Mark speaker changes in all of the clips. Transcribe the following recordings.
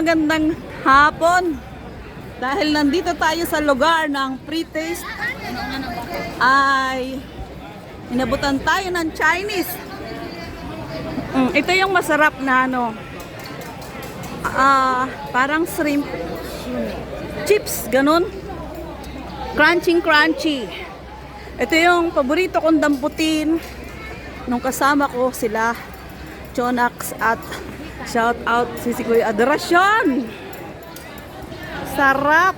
Speaker 1: magandang hapon. Dahil nandito tayo sa lugar ng pre-taste, ay inabutan tayo ng Chinese. Ito yung masarap na ano, parang shrimp chips, ganun. Crunchy. Ito yung paborito kong damputin nung kasama ko sila Chonax at shout out si Kuya Adoracion. Sarap.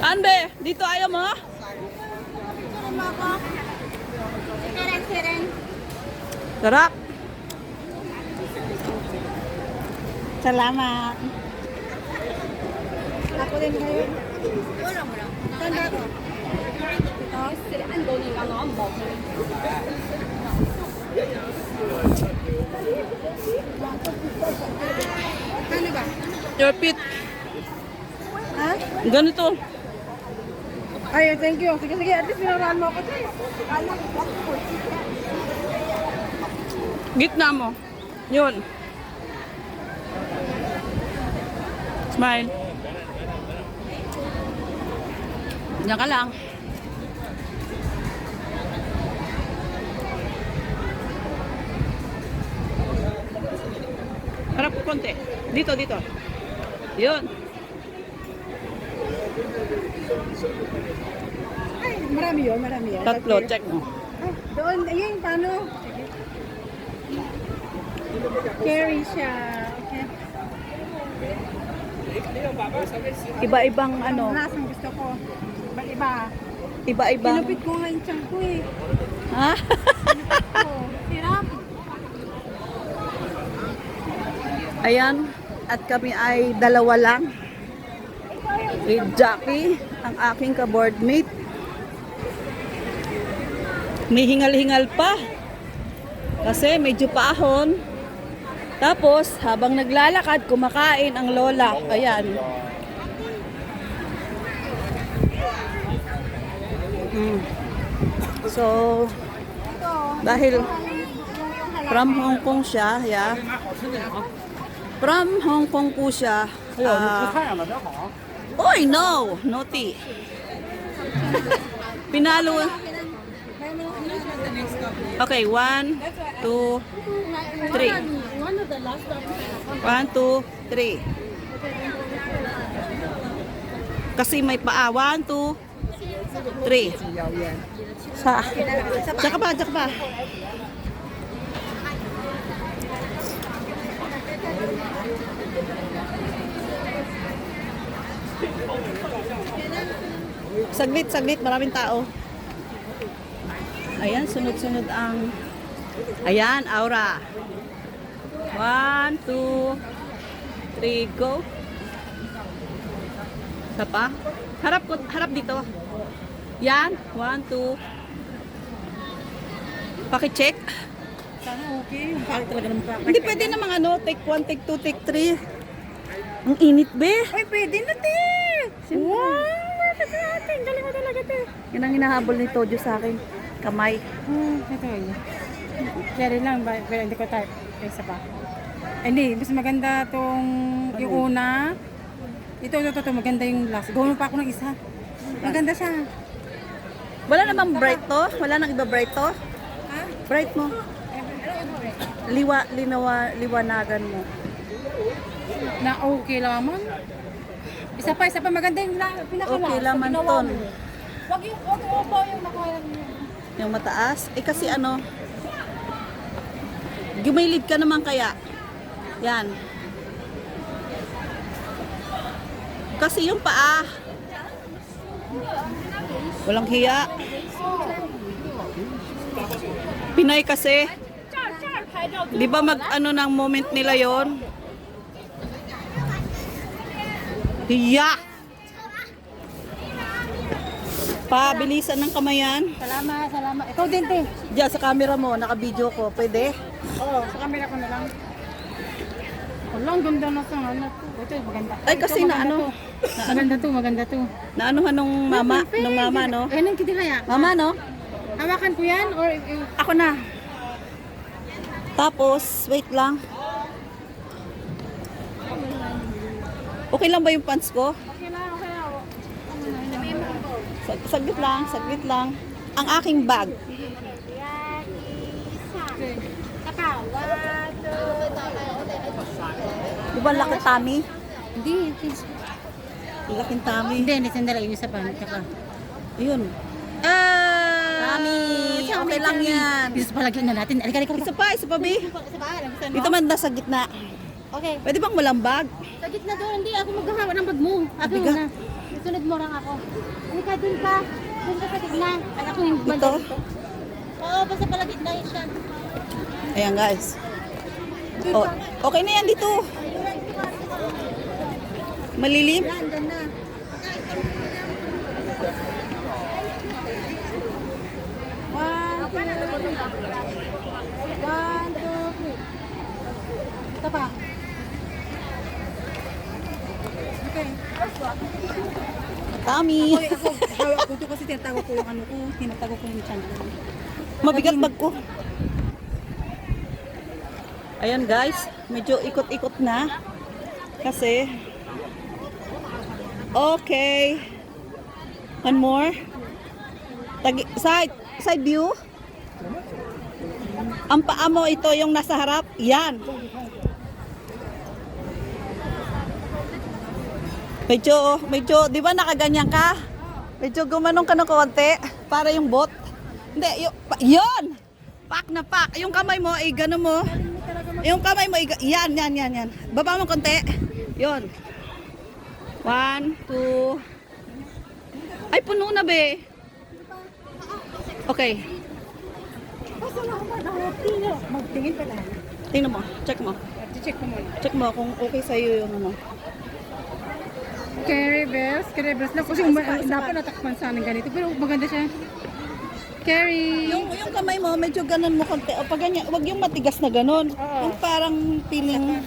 Speaker 1: Ande, dito ayaw mo? Sarap. Salamat.
Speaker 2: Ako din kayo. Tanda ko. Ano ba?
Speaker 1: Your feet.
Speaker 2: Ha?
Speaker 1: Ganito.
Speaker 2: Ay, thank you. Sige, at least pinaraan mo ako.
Speaker 1: Gitna mo. Yun. Smile. Diyan ka lang. Harap ko konti. Dito. Yun.
Speaker 2: Ay, marami yun.
Speaker 1: Tatlo, check mo.
Speaker 2: Ay, doon, ayun, paano? Carry siya. Okay.
Speaker 1: Iba-ibang ano.
Speaker 2: Lasang gusto ko. Ba't iba?
Speaker 1: Iba-ibang.
Speaker 2: Kinupit ko nga yung tiyan ko eh.
Speaker 1: Ha?
Speaker 2: Oh, sirap.
Speaker 1: Ayan. At kami ay dalawa lang. With Jackie, ang aking ka-boardmate. May hingal-hingal pa. Kasi medyo paahon. Tapos, habang naglalakad, kumakain ang lola. Ayan. So, dahil from Hong Kong siya, yeah. From Hong Kong po siya. Oy, no! Naughty. Pinalo. Okay, 1, 2, 3. 1, 2, 3. Kasi may paa. 1, 2, 3. Tsaka pa. Saglit, maraming tao. Ayan, sunod-sunod ang... Ayan, aura. 1, 2, 3, go. Isa pa. Harap dito. Yan, 1, 2. Paki-check.
Speaker 2: Sana okay. Bakit talaga naman pa?
Speaker 1: Hindi pwede namang ano, take 1, take 2, take 3. Ang init, be.
Speaker 2: Ay, pwede na, te! Wow! Natin, galing mo talaga, te.
Speaker 1: Yan ang hinahabol ni Tojo sa akin. Kamay.
Speaker 2: Ito yun. Kaya lang, pero hindi ko type. Isa pa. Hindi, mas maganda tong yung una. Ito, maganda yung last. Gawin mo pa ako ng isa. Maganda siya.
Speaker 1: Wala namang bright to? Wala nang iba bright to?
Speaker 2: Ha?
Speaker 1: Bright mo. Liwanagan mo.
Speaker 2: Na okay laman. Isa pa, maganda yung pinaka-last.
Speaker 1: Okay laman ton.
Speaker 2: Wag yung upo yung nakuha niyo.
Speaker 1: Yung mataas. Eh kasi ano, gumilid ka naman kaya. Yan. Kasi yung paa. Walang hiya. Pinay kasi. Di ba mag-ano ng moment nila yon? Hiya! Pabilisan ng kamayan.
Speaker 2: Salamat. Ikaw din, te.
Speaker 1: Diyan sa camera mo, naka-video ko. Pwede?
Speaker 2: Oo, sa camera ko na lang. Wala, ang ganda na sa ano to. Ito, maganda.
Speaker 1: Ay, kasi
Speaker 2: Ito,
Speaker 1: na ano,
Speaker 2: Maganda to, maganda to.
Speaker 1: naanuhan nung mama, no?
Speaker 2: Eh, nang kita kaya.
Speaker 1: Mama, no?
Speaker 2: Hawakan ko yan or
Speaker 1: Ako na. Tapos, wait lang. Okay lang ba yung pants ko?
Speaker 2: okay na, okay na.
Speaker 1: Saglit lang, saglit lang. Ang aking bag. Di ba laki tummy?
Speaker 2: Hindi, please.
Speaker 1: Laking tummy.
Speaker 2: Hindi, sandali. Yung isa pa. Tsaka.
Speaker 1: Ayun. Tummy. Okay lang yan.
Speaker 2: Isa pa lagyan na natin. Alika,
Speaker 1: Isa pa, B.
Speaker 2: Isa pa,
Speaker 1: Dito man na sa gitna.
Speaker 2: Okay.
Speaker 1: Pwede bang walang bag?
Speaker 2: Sa gitna doon, hindi ako maghahawa ng bag mo. Ako
Speaker 1: Bigat.
Speaker 2: na. Sunod mo lang ako. Halika dun pa. Dun ka sa gitna. At ako yung banda
Speaker 1: Ito?
Speaker 2: dito. Oo, basta pala gitna yun siya.
Speaker 1: Ayan guys. Oh, okay na yan dito. Malilim?
Speaker 2: Yan, dyan na. One, two, three. Ito pa. Okay.
Speaker 1: Tummy.
Speaker 2: Ako, hawak ko ito kasi tinatago ko yung ano ko. Tinatago ko yung chan ko.
Speaker 1: Mabigat bag ko. Ayan guys, medyo ikot-ikot na. Kasi okay. One more. Side view. Ang paa mo ito yung nasa harap. Yan. Medyo, di ba nakaganyan ka? Medyo gumanong ka ng konti para yung bot. Hindi, yun! Pak na pak. Yung kamay mo, gano'n mo. Yung kamay mo, yan. Baba mo konti. Yun. 1, 2. Ay, puno na be. Okay.
Speaker 2: Magtingin pa lang.
Speaker 1: Tingnan mo. Check mo.
Speaker 2: Check ko muna.
Speaker 1: Check mo kung okay sa'yo yung ano.
Speaker 2: Carry bells lang. Kasi dapat natakpan sana ng ganito. Pero maganda siya. Carry.
Speaker 1: Yung kamay mo, medyo ganun mo konti. O pag ganyan, wag yung matigas na ganun.
Speaker 2: Oo.
Speaker 1: Yung parang feeling,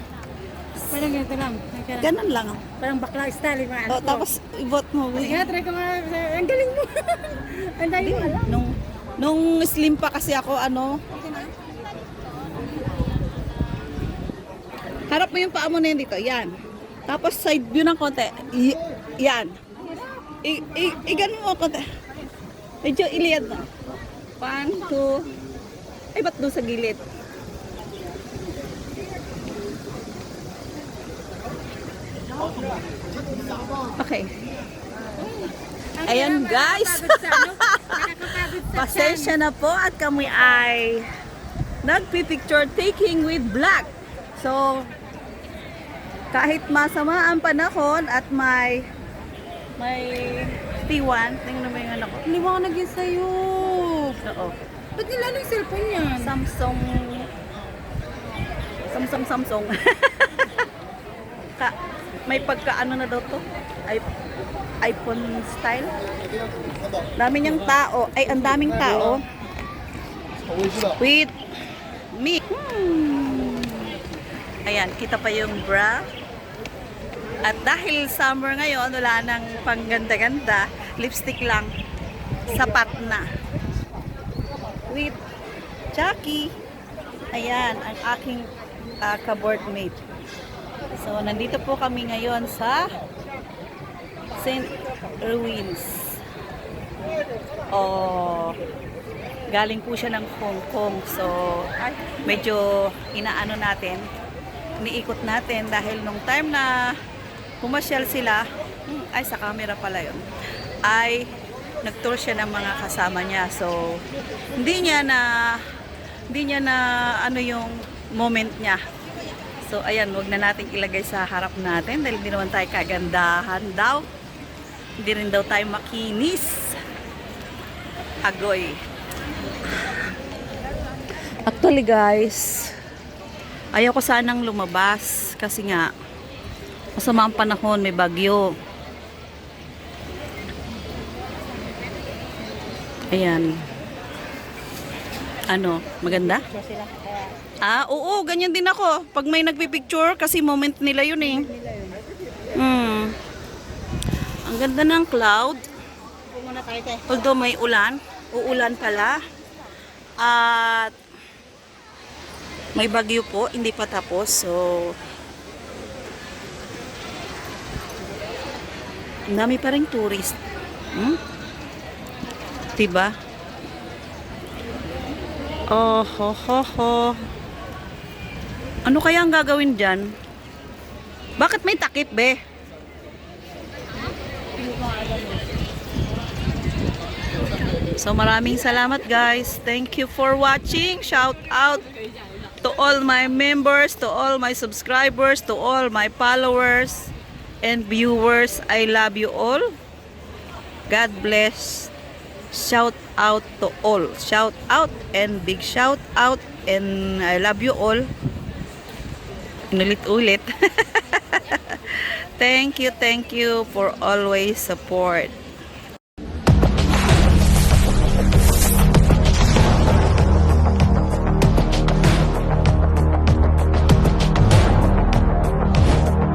Speaker 2: Parang ganito lang.
Speaker 1: ganun lang.
Speaker 2: Parang bakla style. Yung ano
Speaker 1: O, tapos, i-vote mo.
Speaker 2: Sige, try ko nga. Ang galing mo. Ang dami mo alam.
Speaker 1: Nung slim pa kasi ako, ano, harap mo yung paa mo na yan dito. Yan. Tapos side view ng konti. Yan. Ganun mo konti. Medyo iliad na. 1, 2. Ay, ba't doon sa gilid? Okay. Ayan guys. Pasensya na po at kami ay nagpipicture taking with black. So, kahit masama ang panahon at may T1, tingnan mo yung anak ko.
Speaker 2: Liwanag yun sa'yo.
Speaker 1: Oo.
Speaker 2: Ba't nilalo yung cellphone yan?
Speaker 1: Samsung. May pagkaano na daw to? iPhone style. Dami niyang tao. Ay, ang daming tao. With me. Ayan, kita pa yung bra. At dahil summer ngayon, wala nang pangganda-ganda, lipstick lang. Sapat na. With Jackie. Ayan, ang aking ka-board mate. So, nandito po kami ngayon sa St. Ruins. Galing po siya ng Hong Kong. So, medyo inaano natin, iniikot natin dahil nung time na pumasyal sila, ay sa camera pala yun, ay nag-tour siya ng mga kasama niya. So, hindi niya na ano yung moment niya. So, ayan, wag na natin ilagay sa harap natin dahil hindi naman tayo kagandahan daw. Hindi rin daw tayo makinis. Agoy. Actually guys, ayaw ko sanang lumabas kasi nga masama ang panahon, may bagyo. Ayan. Ano? Maganda?
Speaker 2: So sila, kaya
Speaker 1: Oo, ganyan din ako. Pag may nagpipicture, kasi moment nila yun eh.
Speaker 2: nila yun.
Speaker 1: Ang ganda ng cloud.
Speaker 2: Ito muna tayo tayo.
Speaker 1: Although may ulan. Uulan pala. At may bagyo po, hindi pa tapos. So, ang dami pa rin tourist. Diba? Oh, ho, ho, ho. Ano kaya ang gagawin dyan? Bakit may takip, be? So maraming salamat guys. Thank you for watching. Shout out to all my members, to all my subscribers, to all my followers and viewers. I love you all. God bless. Shout out to all. Shout out and big shout out and I love you all. Inulit-ulit. Thank you for always support.